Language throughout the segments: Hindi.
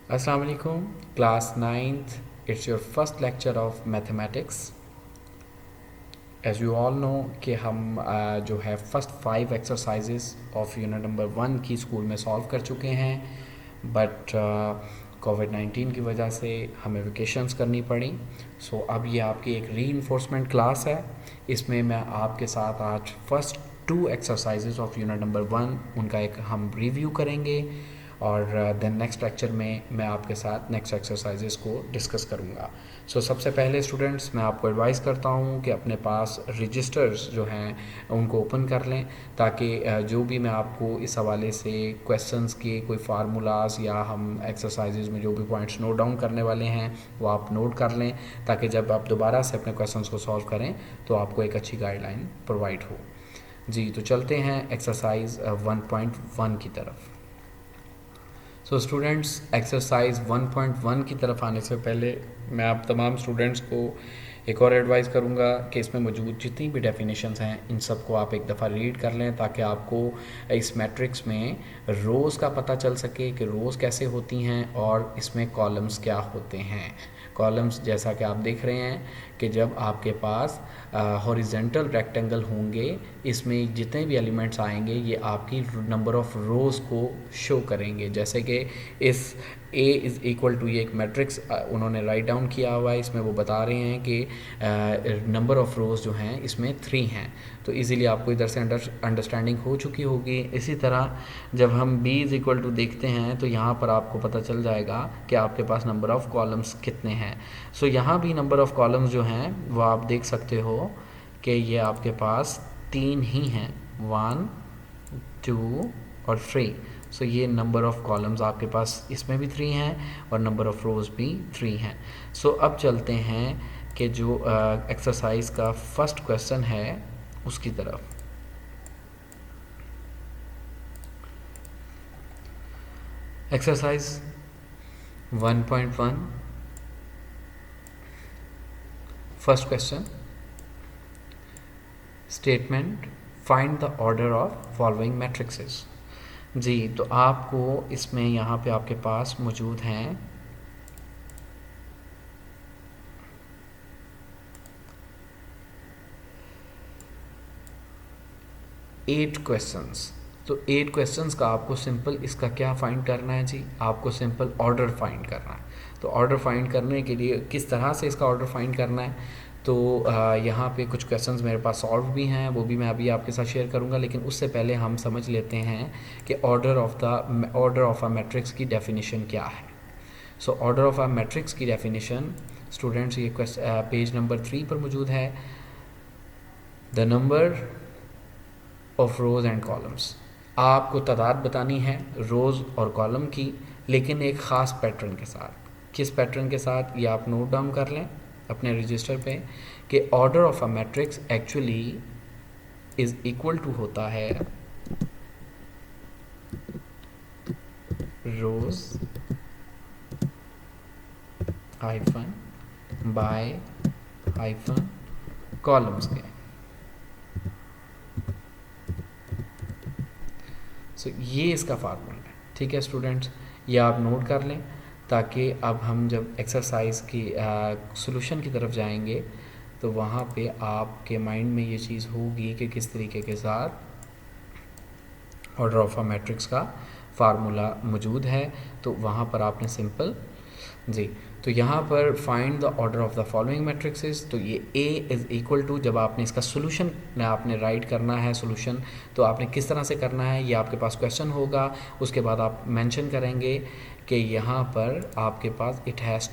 Assalamu alaikum, class 9th. It's your first lecture of mathematics. As you all know कि हम जो है first 5 exercises of unit number 1 की स्कूल में सॉल्व कर चुके हैं, बट कोविड-19 की वजह से हमें वेकेशंस करनी पड़ी। सो अब ये आपकी एक री क्लास है। इसमें मैं आपके साथ आज first 2 exercises of unit number 1 उनका एक हम रिव्यू करेंगे, और देन नेक्स्ट लेक्चर में मैं आपके साथ नेक्स्ट एक्सरसाइजेस को डिस्कस करूँगा। सो सबसे पहले स्टूडेंट्स, मैं आपको एडवाइस करता हूँ कि अपने पास रजिस्टर्स जो हैं उनको ओपन कर लें, ताकि जो भी मैं आपको इस हवाले से क्वेश्चंस के कोई फार्मूलाज या हम एक्सरसाइजेज में जो भी पॉइंट्स नोट डाउन करने वाले हैं वो आप नोट कर लें, ताकि जब आप दोबारा से अपने क्वेश्चंस को सॉल्व करें तो आपको एक अच्छी गाइडलाइन प्रोवाइड हो। जी, तो चलते हैं एक्सरसाइज 1.1 की तरफ। सो स्टूडेंट्स, एक्सरसाइज 1.1 की तरफ आने से पहले मैं आप तमाम स्टूडेंट्स को एक और एडवाइस करूंगा कि इसमें मौजूद जितनी भी डेफिनेशंस हैं इन सब को आप एक दफ़ा रीड कर लें, ताकि आपको इस मैट्रिक्स में रोज़ का पता चल सके कि रोज़ कैसे होती हैं और इसमें कॉलम्स क्या होते हैं। कॉलम्स जैसा कि आप देख रहे हैं कि जब आपके पास हॉरिजेंटल रेक्टेंगल होंगे, इसमें जितने भी एलिमेंट्स आएंगे ये आपकी नंबर ऑफ़ रोज़ को शो करेंगे। जैसे कि इस A इज़ इक्वल टू, ये एक मैट्रिक्स उन्होंने राइट डाउन किया हुआ है, इसमें वो बता रहे हैं कि नंबर ऑफ़ रोज़ जो हैं इसमें 3 हैं। तो इजीली आपको इधर से अंडरस्टैंडिंग हो चुकी होगी। इसी तरह जब हम B इज़ इक्वल टू देखते हैं तो यहाँ पर आपको पता चल जाएगा कि आपके पास नंबर ऑफ़ कॉलम्स कितने हैं। सो यहाँ भी नंबर ऑफ़ कॉलम्स जो हैं वो आप देख सकते हो कि ये आपके पास 3 ही हैं, 1 2 और 3। सो ये नंबर ऑफ़ कॉलम्स आपके पास इसमें भी 3 हैं और नंबर ऑफ़ रोज़ भी 3 हैं। सो अब चलते हैं कि जो एक्सरसाइज का फर्स्ट क्वेश्चन है उसकी तरफ। Exercise 1.1, first question, statement find the order of following matrices. जी, तो आपको इसमें यहाँ पे आपके पास मौजूद हैं 8 क्वेश्चंस। तो 8 क्वेश्चंस का आपको सिंपल इसका क्या फाइंड करना है जी, आपको सिंपल ऑर्डर फाइंड करना है। तो ऑर्डर फाइंड करने के लिए किस तरह से इसका ऑर्डर फाइंड करना है, तो यहाँ पे कुछ क्वेश्चंस मेरे पास सॉल्व भी हैं, वो भी मैं अभी आपके साथ शेयर करूँगा, लेकिन उससे पहले हम समझ लेते हैं कि ऑर्डर ऑफ अ मैट्रिक्स की डेफिनेशन क्या है। So order of a matrix की डेफिनेशन स्टूडेंट्स ये पेज नंबर 3 पर मौजूद है। The number of rows and columns, आपको तादाद बतानी है रोज़ और कॉलम की, लेकिन एक ख़ास पैटर्न के साथ। किस पैटर्न के साथ, ये आप नोट डाउन कर लें अपने रजिस्टर पे कि order of a matrix actually is equal to होता है rows hyphen by hyphen columns के। सो ये इसका फार्मूला है। ठीक है स्टूडेंट्स, ये आप नोट कर लें, ताकि अब हम जब एक्सरसाइज की सॉल्यूशन की तरफ जाएंगे तो वहाँ पे आपके माइंड में ये चीज़ होगी कि किस तरीके के साथ ऑर्डर ऑफ अ मैट्रिक्स का फार्मूला मौजूद है। तो वहाँ पर आपने सिंपल जी, तो यहाँ पर find the order of the following matrixes, तो ये A इज़ इक्वल टू, जब आपने इसका सोल्यूशन आपने राइट करना है सोल्यूशन, तो आपने किस तरह से करना है, ये आपके पास क्वेश्चन होगा, उसके बाद आप मेंशन करेंगे कि यहाँ पर आपके पास it has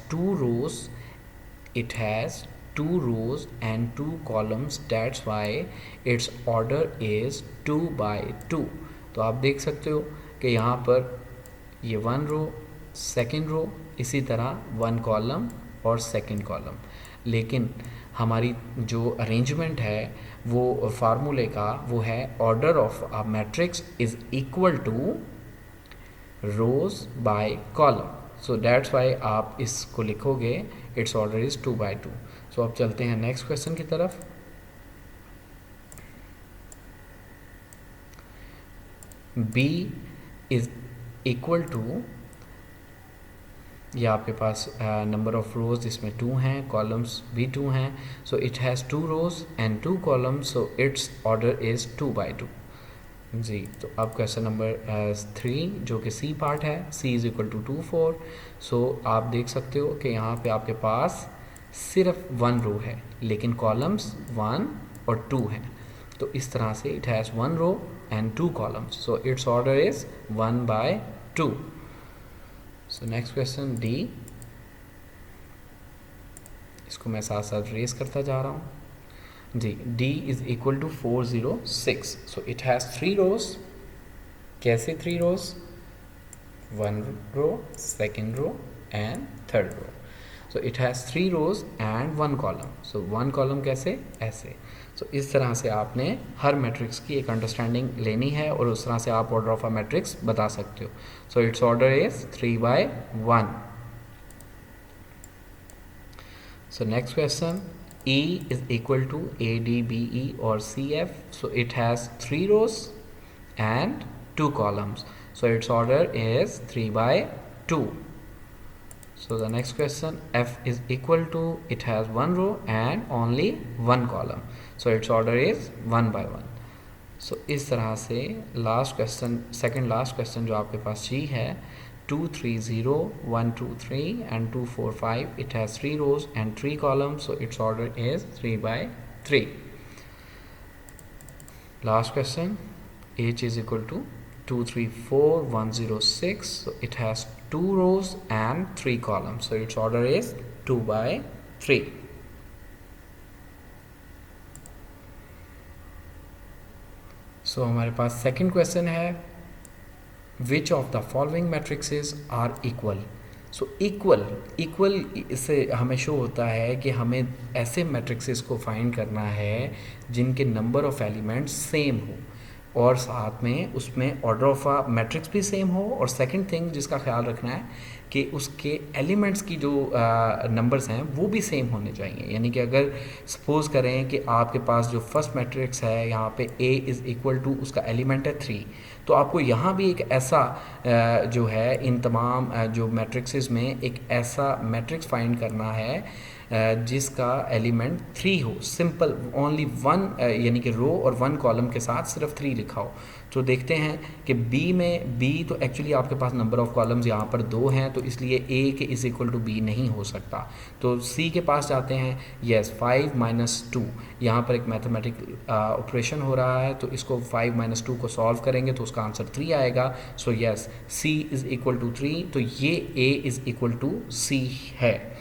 2 rows and 2 columns, that's why its order is 2 by 2। तो आप देख सकते हो कि यहाँ पर ये 1 रो, सेकेंड रो, इसी तरह 1 कॉलम और सेकेंड कॉलम, लेकिन हमारी जो अरेंजमेंट है वो फार्मूले का वो है order of a matrix is equal to rows by column. So that's why आप इसको लिखोगे its order is 2 by 2। So अब चलते हैं नेक्स्ट क्वेश्चन की तरफ। B इज इक्वल टू ये आपके पास नंबर ऑफ रोज जिसमें 2 हैं, कॉलम्स भी 2 हैं, so it has 2 rows and 2 columns, so it's order is 2 by 2 जी। तो अब क्वेश्चन नंबर 3 जो कि सी पार्ट है, c is equal to 2 4। So आप देख सकते हो कि यहाँ पे आपके पास सिर्फ 1 रो है लेकिन कॉलम्स 1 और 2 हैं, तो इस तरह से it has 1 row and 2 columns, so it's order is 1 by 2। So next question D, इसको मैं साथ साथ रेस करता जा रहा हूँ जी। D is equal to 406, so it has 3 rows. कैसे 3 rows? 1 row, second row and third row, so it has 3 rows and 1 column. So 1 column कैसे? ऐसे। सो इस तरह से आपने हर मैट्रिक्स की एक अंडरस्टैंडिंग लेनी है और उस तरह से आप ऑर्डर ऑफ अ मैट्रिक्स बता सकते हो। So it's order is 3 by 1। So next question, E is equal to ADBE or CF, so it has 3 rows and 2 columns, so its order is 3 by 2। So the next question, F is equal to, it has 1 row and only 1 column, so its order is 1 by 1। So इस तरह से last question, second last question जो आपके पास G है, 2 3 0 1 2 3 and 2 4 5, it has 3 rows and 3 columns, so its order is 3 by 3। Last question, H is equal to 2 3 4 1 0 6, so it has 2 rows and 3 columns, so its order is 2 by 3। सो हमारे पास सेकंड क्वेश्चन है, which of the following matrices are equal. So equal इससे हमें शो होता है कि हमें ऐसे मैट्रिक्सेस को फाइंड करना है जिनके नंबर ऑफ एलिमेंट्स सेम हो और साथ में उसमें ऑर्डर ऑफ अ मैट्रिक्स भी सेम हो, और सेकंड थिंग जिसका ख्याल रखना है कि उसके एलिमेंट्स की जो नंबर्स हैं वो भी सेम होने चाहिए। यानी कि अगर सपोज़ करें कि आपके पास जो फर्स्ट मैट्रिक्स है यहाँ पे A इज़ इक्वल टू, उसका एलिमेंट है 3, तो आपको यहाँ भी एक ऐसा जो है इन तमाम जो मैट्रिक्सेस में एक ऐसा मैट्रिक्स फाइंड करना है जिसका एलिमेंट 3 हो, सिंपल ओनली 1 यानी कि रो और 1 कॉलम के साथ सिर्फ 3 लिखा हो। तो देखते हैं कि B तो एक्चुअली आपके पास नंबर ऑफ कॉलम्स यहाँ पर 2 हैं, तो इसलिए A के इज़ इक्वल टू B नहीं हो सकता। तो C के पास जाते हैं, यस 5 - 2, यहाँ पर एक मैथमेटिक ऑपरेशन हो रहा है, तो इसको 5 - 2 को सॉल्व करेंगे तो उसका आंसर 3 आएगा। So yes C is equal to 3, तो ये A is equal to C है।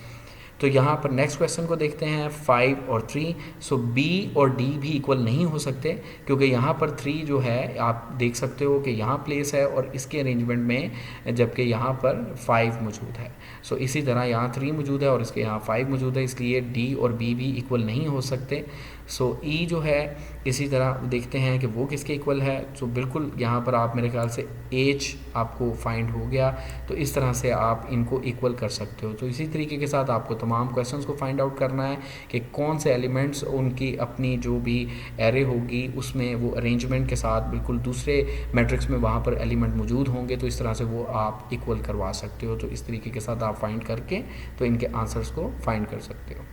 तो यहाँ पर नेक्स्ट क्वेश्चन को देखते हैं, 5 और 3, सो B और D भी इक्वल नहीं हो सकते क्योंकि यहाँ पर 3 जो है आप देख सकते हो कि यहाँ प्लेस है और इसके अरेंजमेंट में, जबकि यहाँ पर 5 मौजूद है। सो इसी तरह यहाँ 3 मौजूद है और इसके यहाँ 5 मौजूद है, इसलिए D और B भी इक्वल नहीं हो सकते। सो E जो है इसी तरह देखते हैं कि वो किसके इक्वल है। सो बिल्कुल यहाँ पर आप मेरे ख्याल से H आपको फाइंड हो गया, तो इस तरह से आप इनको इक्वल कर सकते हो। तो इसी तरीके के साथ आपको तमाम क्वेश्चंस को फाइंड आउट करना है कि कौन से एलिमेंट्स उनकी अपनी जो भी एरे होगी उसमें वो अरेंजमेंट के साथ बिल्कुल दूसरे मैट्रिक्स में वहाँ पर एलिमेंट मौजूद होंगे, तो इस तरह से वो आप इक्वल करवा सकते हो। तो इस तरीके के साथ आप फाइंड करके तो इनके आंसर्स को फाइंड कर सकते हो।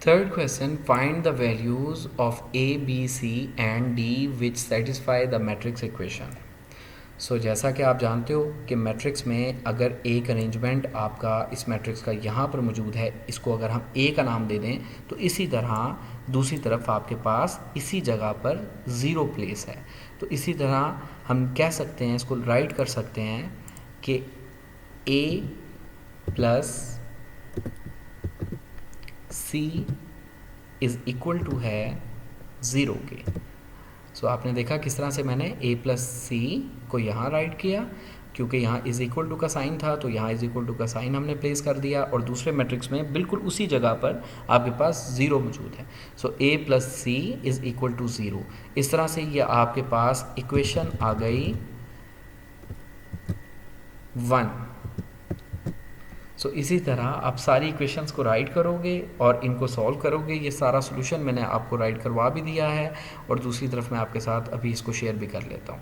Third question, find the values of A, B, C and D which satisfy the matrix equation। सो जैसा कि आप जानते हो कि मैट्रिक्स में अगर एक अरेंजमेंट आपका इस मैट्रिक्स का यहाँ पर मौजूद है, इसको अगर हम A का नाम दे दें तो इसी तरह दूसरी तरफ आपके पास इसी जगह पर 0 प्लेस है। तो इसी तरह हम कह सकते हैं, इसको राइट कर सकते हैं कि A plus C is equal to है 0 के। सो आपने देखा किस तरह से मैंने A प्लस C को यहाँ राइट किया, क्योंकि यहाँ इज़ इक्वल टू का साइन था तो यहाँ इज़ इक्वल टू का साइन हमने प्लेस कर दिया, और दूसरे मैट्रिक्स में बिल्कुल उसी जगह पर आपके पास 0 मौजूद है। So A plus C is equal to 0। इस तरह से ये आपके पास इक्वेशन आ गई 1। सो इसी तरह आप सारी इक्वेशंस को राइट करोगे और इनको सॉल्व करोगे। ये सारा सॉल्यूशन मैंने आपको राइट करवा भी दिया है और दूसरी तरफ मैं आपके साथ अभी इसको शेयर भी कर लेता हूँ।